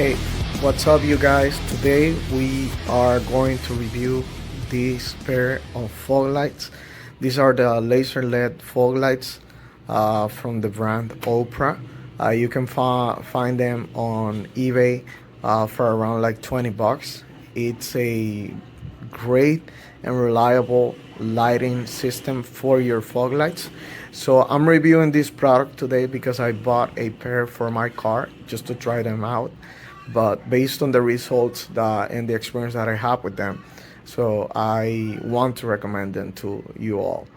Hey, what's up you guys? Today we are going to review this pair of fog lights. These are the Lazer Led fog lights from the brand Oprah. You can find them on eBay for around like 20 bucks. It's a great and reliable lighting system for your fog lights. So I'm reviewing this product today because I bought a pair for my car just to try them out. But based on the results and the experience that I have with them, so I want to recommend them to you all.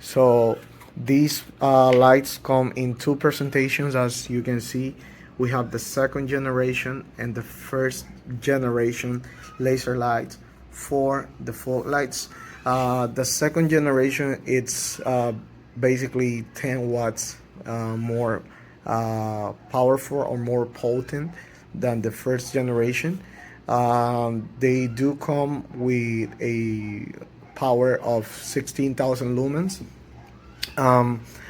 So these lights come in two presentations. As you can see, we have the second generation and the first generation laser lights for the fog lights. The second generation, it's basically 10 watts more powerful or more potent than the first generation. They do come with a power of 16,000 lumens.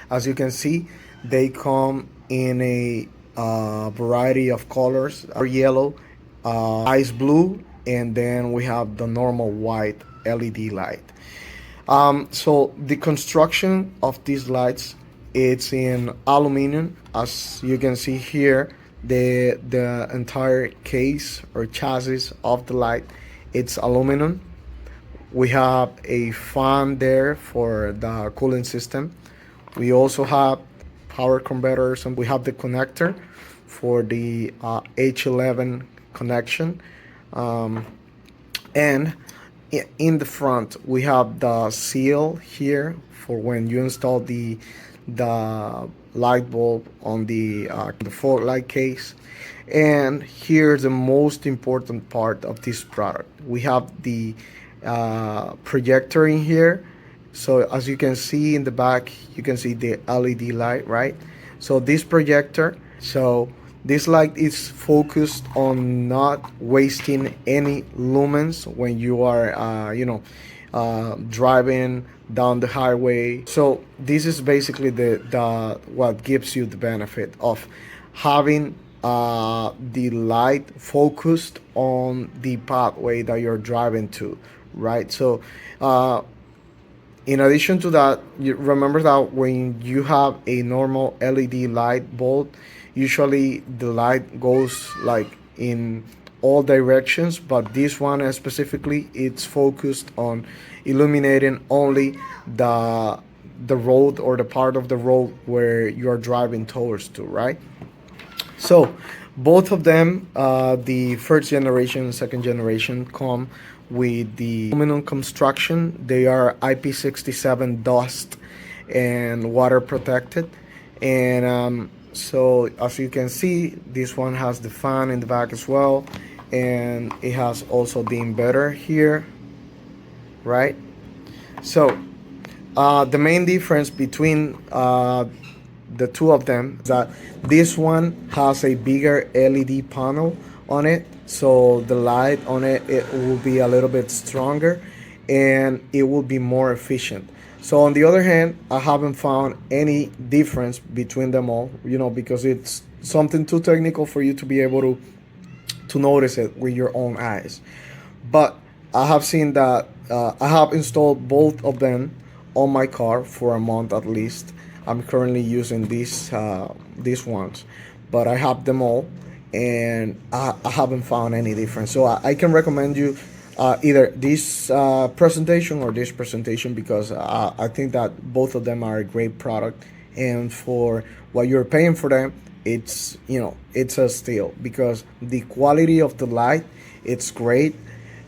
As you can see, they come in a variety of colors: yellow, ice blue, and then we have the normal white LED light. So the construction of these lights, it's in aluminum. As you can see here, the entire case or chassis of the light, it's aluminum. We have a fan there for the cooling system. We also have power converters, and we have the connector for the H11 connection. And in the front, we have the seal here for when you install the light bulb on the fog light case. And here's the most important part of this product: we have the projector in here. So as you can see in the back, you can see the LED light, right? So this projector, so this light is focused on not wasting any lumens when you are driving down the highway. So this is basically the what gives you the benefit of having the light focused on the pathway that you're driving to, right? So in addition to that, you remember that when you have a normal LED light bulb, usually the light goes like in all directions, but this one specifically, it's focused on illuminating only the road or the part of the road where you are driving towards to, right? So both of them, the first generation and second generation, come with the aluminum construction. They are IP67 dust and water protected. And so as you can see, this one has the fan in the back as well, and it has also the inverter here, right? So the main difference between the two of them is that this one has a bigger LED panel on it, so the light on it will be a little bit stronger and it will be more efficient. So on the other hand, I haven't found any difference between them all, because it's something too technical for you to be able to notice it with your own eyes. But I have seen that I have installed both of them on my car for a month at least. I'm currently using these ones, but I have them all, and I haven't found any difference. So I can recommend you either this presentation or this presentation, because I think that both of them are a great product, and for what you're paying for them, it's a steal, because the quality of the light, it's great.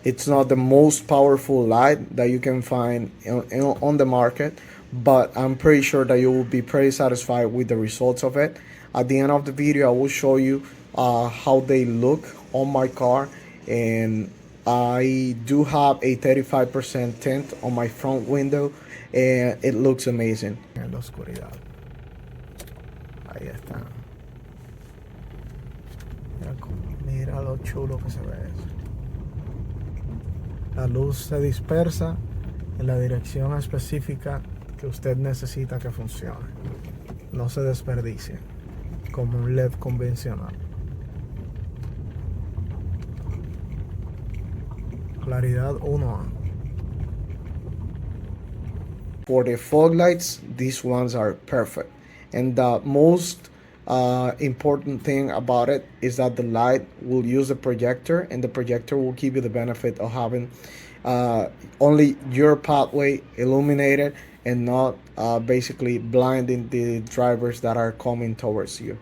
It's not the most powerful light that you can find on the market, but I'm pretty sure that you will be pretty satisfied with the results of it. At the end of the video, I will show you how they look on my car, and I do have a 35% tint on my front window, and it looks amazing. En la oscuridad. Ahí está. Mira lo chulo que se ve eso. La luz se dispersa en la dirección específica que usted necesita que funcione. No se desperdicie como un LED convencional. Claridad 1. For the fog lights, these ones are perfect. And the most important thing about it is that the light will use the projector, and the projector will give you the benefit of having uh, only your pathway illuminated and not basically blinding the drivers that are coming towards you.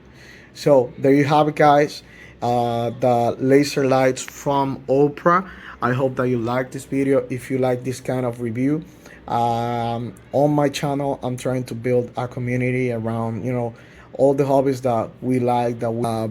So there you have it, guys. The laser lights from Oprah. I hope that you like this video. If you like this kind of review, on my channel, I'm trying to build a community around all the hobbies that we like.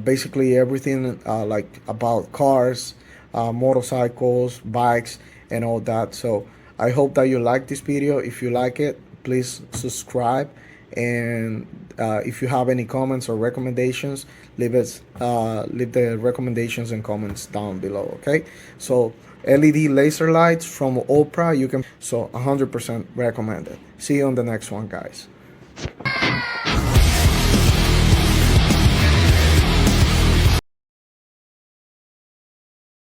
Basically everything like about cars, motorcycles, bikes, and all that. So I hope that you like this video. If you like it, please subscribe, and if you have any comments or recommendations, leave the recommendations and comments down below. Okay, so LED laser lights from Oprah, you can, so 100% recommend it. See you on the next one, guys.